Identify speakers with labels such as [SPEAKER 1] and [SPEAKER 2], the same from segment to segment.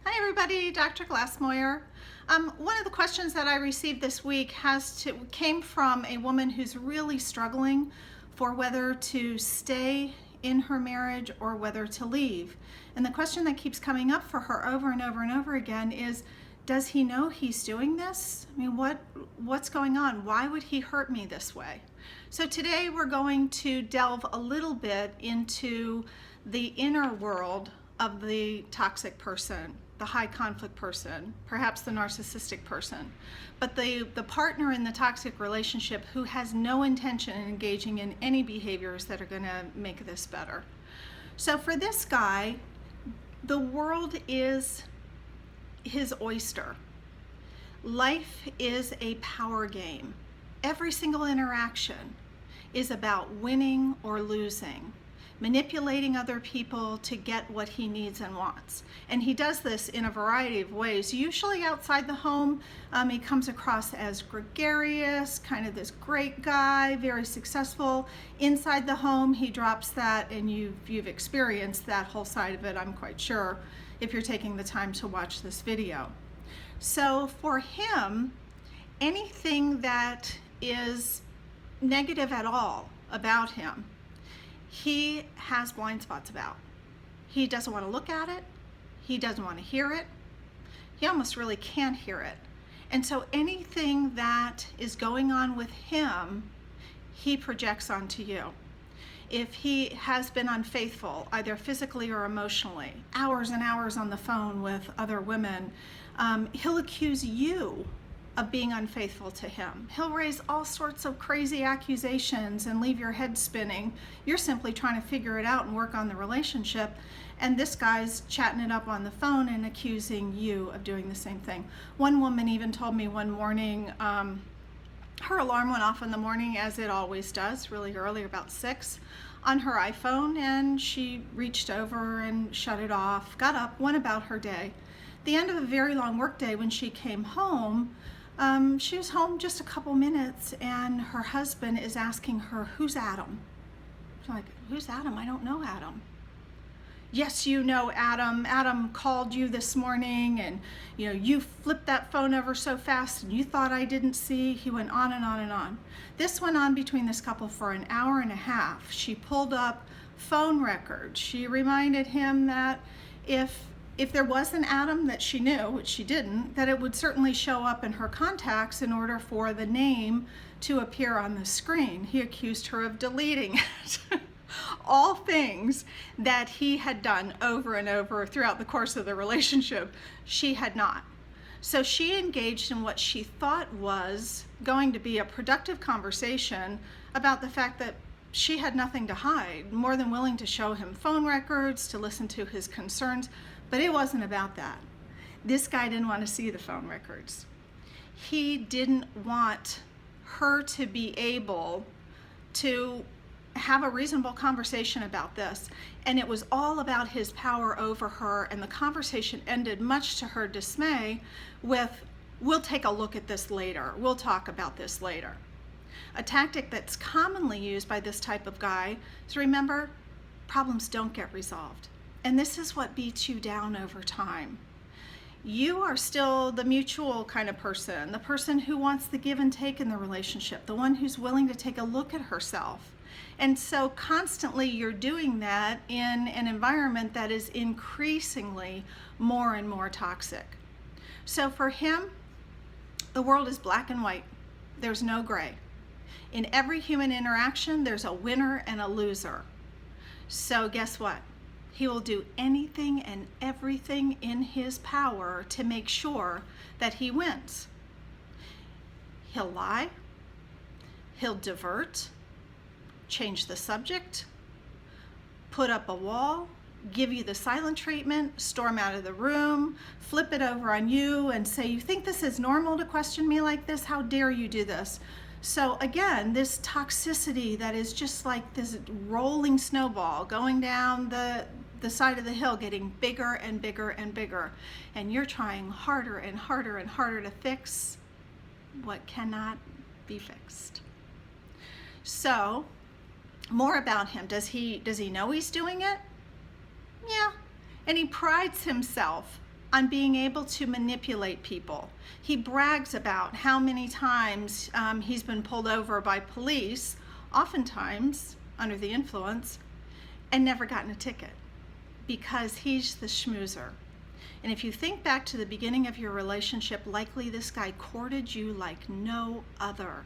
[SPEAKER 1] Hi everybody, Dr. Glassmoyer. One of the questions that I received this week came from a woman who's really struggling for whether to stay in her marriage or whether to leave. And the question that keeps coming up for her over and over and over again is, does he know he's doing this? I mean, what's going on? Why would he hurt me this way? So today we're going to delve a little bit into the inner world of the toxic person, the high conflict person, perhaps the narcissistic person, but the partner in the toxic relationship who has no intention in engaging in any behaviors that are going to make this better. So for this guy, the world is his oyster. Life is a power game. Every single interaction is about winning or losing, manipulating other people to get what he needs and wants. And he does this in a variety of ways. Usually outside the home, he comes across as gregarious, kind of this great guy, very successful. Inside the home, he drops that, and you've experienced that whole side of it, I'm quite sure, if you're taking the time to watch this video. So for him, anything that is negative at all about him, he has blind spots about. He doesn't want to look at it. He doesn't want to hear it. He almost really can't hear it. And so anything that is going on with him, he projects onto you. If he has been unfaithful, either physically or emotionally, hours and hours on the phone with other women, he'll accuse you of being unfaithful to him. He'll raise all sorts of crazy accusations and leave your head spinning. You're simply trying to figure it out and work on the relationship, and this guy's chatting it up on the phone and accusing you of doing the same thing. One woman even told me one morning, her alarm went off in the morning, as it always does, really early, about 6, on her iPhone, and she reached over and shut it off, got up, went about her day. The end of a very long work day, when she came home, she was home just a couple minutes, and her husband is asking her, "Who's Adam?" She's like, "Who's Adam? I don't know Adam." "Yes, you know Adam. Adam called you this morning, and you flipped that phone over so fast, and you thought I didn't see." He went on and on and on. This went on between this couple for an hour and a half. She pulled up phone records. She reminded him that if there was an Adam that she knew, which she didn't, that it would certainly show up in her contacts in order for the name to appear on the screen. He accused her of deleting it. All things that he had done over and over throughout the course of the relationship, she had not. So she engaged in what she thought was going to be a productive conversation about the fact that she had nothing to hide, more than willing to show him phone records, to listen to his concerns. But it wasn't about that. This guy didn't want to see the phone records. He didn't want her to be able to have a reasonable conversation about this. And it was all about his power over her. And the conversation ended, much to her dismay, with, "We'll take a look at this later. We'll talk about this later." A tactic that's commonly used by this type of guy is, remember, problems don't get resolved. And this is what beats you down over time. You are still the mutual kind of person, the person who wants the give and take in the relationship, the one who's willing to take a look at herself. And so constantly you're doing that in an environment that is increasingly more and more toxic. So for him, the world is black and white. There's no gray. In every human interaction, there's a winner and a loser. So guess what? He will do anything and everything in his power to make sure that he wins. He'll lie, he'll divert, change the subject, put up a wall, give you the silent treatment, storm out of the room, flip it over on you and say, "You think this is normal to question me like this? How dare you do this?" So again, this toxicity that is just like this rolling snowball going down the side of the hill, getting bigger and bigger and bigger. And you're trying harder and harder and harder to fix what cannot be fixed. So more about him. Does he know he's doing it? Yeah. And he prides himself on being able to manipulate people. He brags about how many times he's been pulled over by police, oftentimes under the influence, and never gotten a ticket because he's the schmoozer. And if you think back to the beginning of your relationship, likely this guy courted you like no other.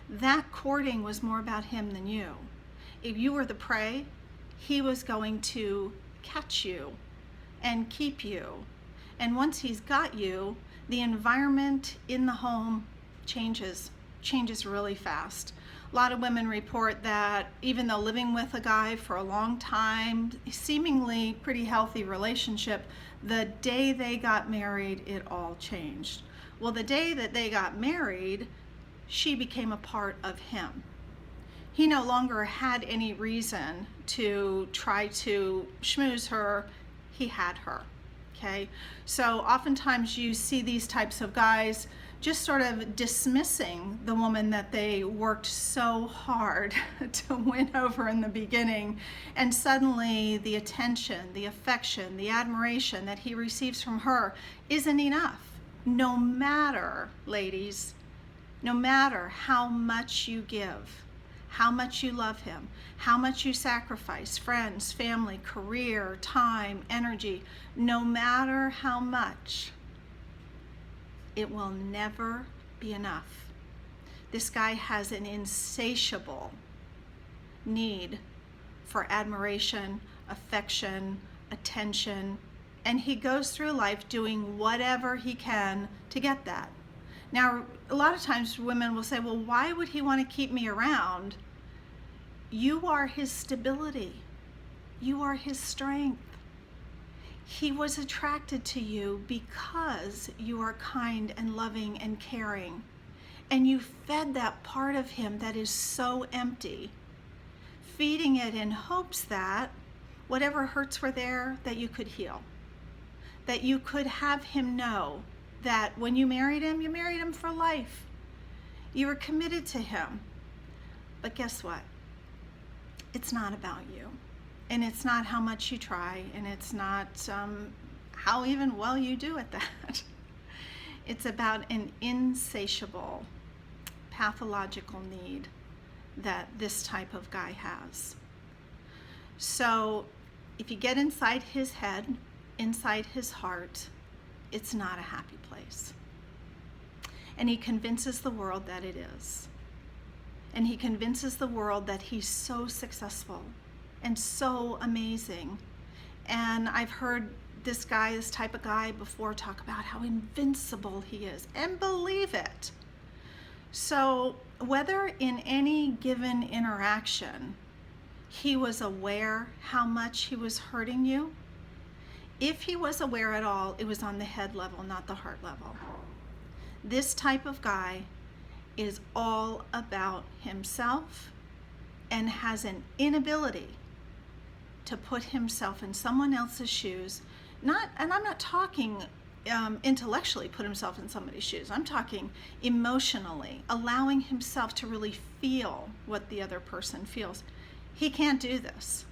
[SPEAKER 1] That courting was more about him than you. If you were the prey, he was going to catch you and keep you. And once he's got you, the environment in the home changes really fast. A lot of women report that even though living with a guy for a long time, seemingly pretty healthy relationship, the day they got married, it all changed. Well, the day that they got married, she became a part of him. He no longer had any reason to try to schmooze her. He had her, okay? So oftentimes you see these types of guys just sort of dismissing the woman that they worked so hard to win over in the beginning, and suddenly the attention, the affection, the admiration that he receives from her isn't enough. No matter, ladies, no matter how much you give, how much you love him, how much you sacrifice, friends, family, career, time, energy, no matter how much, it will never be enough. This guy has an insatiable need for admiration, affection, attention, and he goes through life doing whatever he can to get that. Now, a lot of times women will say, well, why would he want to keep me around? You are his stability. You are his strength. He was attracted to you because you are kind and loving and caring. And you fed that part of him that is so empty, feeding it in hopes that whatever hurts were there, that you could heal. That you could have him know that when you married him for life. You were committed to him. But guess what? It's not about you. And it's not how much you try, and it's not how even well you do at that. It's about an insatiable, pathological need that this type of guy has. So if you get inside his head, inside his heart, it's not a happy place. And he convinces the world that it is. And he convinces the world that he's so successful and so amazing. And I've heard this type of guy before talk about how invincible he is, and believe it. So whether in any given interaction he was aware how much he was hurting you, if he was aware at all, it was on the head level, not the heart level. This type of guy is all about himself and has an inability to put himself in someone else's shoes. And I'm not talking intellectually put himself in somebody's shoes. I'm talking emotionally, allowing himself to really feel what the other person feels. He can't do this.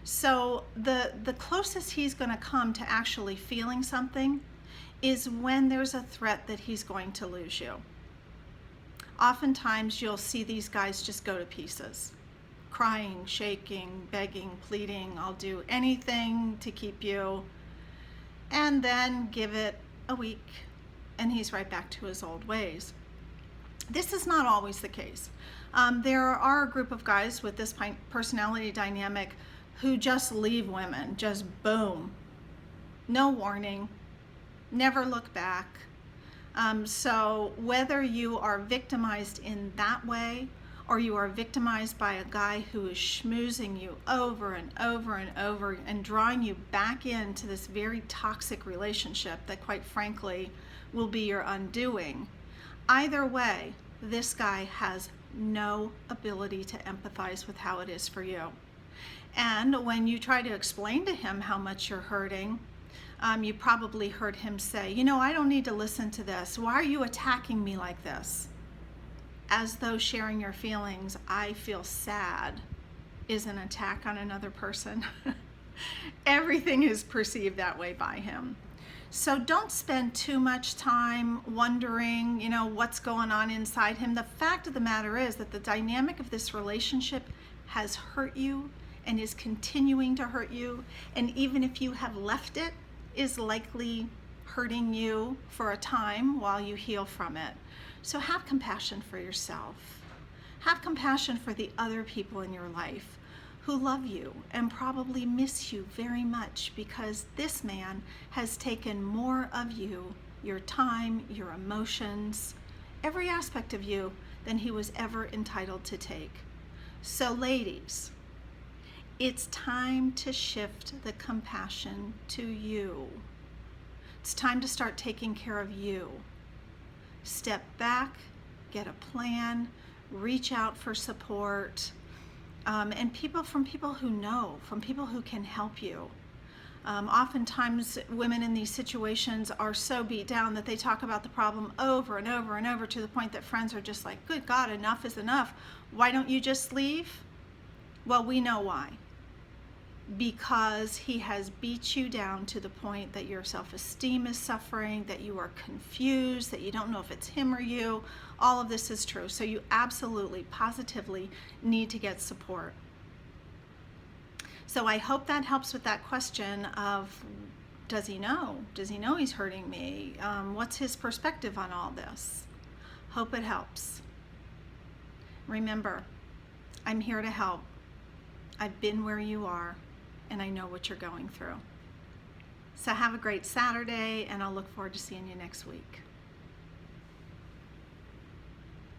[SPEAKER 1] So the closest he's going to come to actually feeling something is when there's a threat that he's going to lose you. Oftentimes you'll see these guys just go to pieces. Crying, shaking, begging, pleading, I'll do anything to keep you. And then give it a week and he's right back to his old ways. This is not always the case. There are a group of guys with this personality dynamic who just leave women, just boom. No warning, never look back. So whether you are victimized in that way, or you are victimized by a guy who is schmoozing you over and over and over and drawing you back into this very toxic relationship that quite frankly will be your undoing. Either way, this guy has no ability to empathize with how it is for you. And when you try to explain to him how much you're hurting, you probably heard him say, I don't need to listen to this. Why are you attacking me like this? As though sharing your feelings, I feel sad, is an attack on another person. Everything is perceived that way by him. So don't spend too much time wondering, what's going on inside him. The fact of the matter is that the dynamic of this relationship has hurt you and is continuing to hurt you. And even if you have left it, is likely hurting you for a time while you heal from it. So have compassion for yourself. Have compassion for the other people in your life who love you and probably miss you very much, because this man has taken more of you, your time, your emotions, every aspect of you than he was ever entitled to take. So ladies, it's time to shift the compassion to you. It's time to start taking care of you. Step back, get a plan, reach out for support, and from people who know, from people who can help you. Oftentimes women in these situations are so beat down that they talk about the problem over and over and over, to the point that friends are just like, good God, enough is enough. Why don't you just leave? Well, we know why. Because he has beat you down to the point that your self-esteem is suffering, that you are confused, that you don't know if it's him or you. All of this is true. So you absolutely, positively need to get support. So I hope that helps with that question of, does he know? Does he know he's hurting me? What's his perspective on all this? Hope it helps. Remember, I'm here to help. I've been where you are, and I know what you're going through. So have a great Saturday, and I'll look forward to seeing you next week.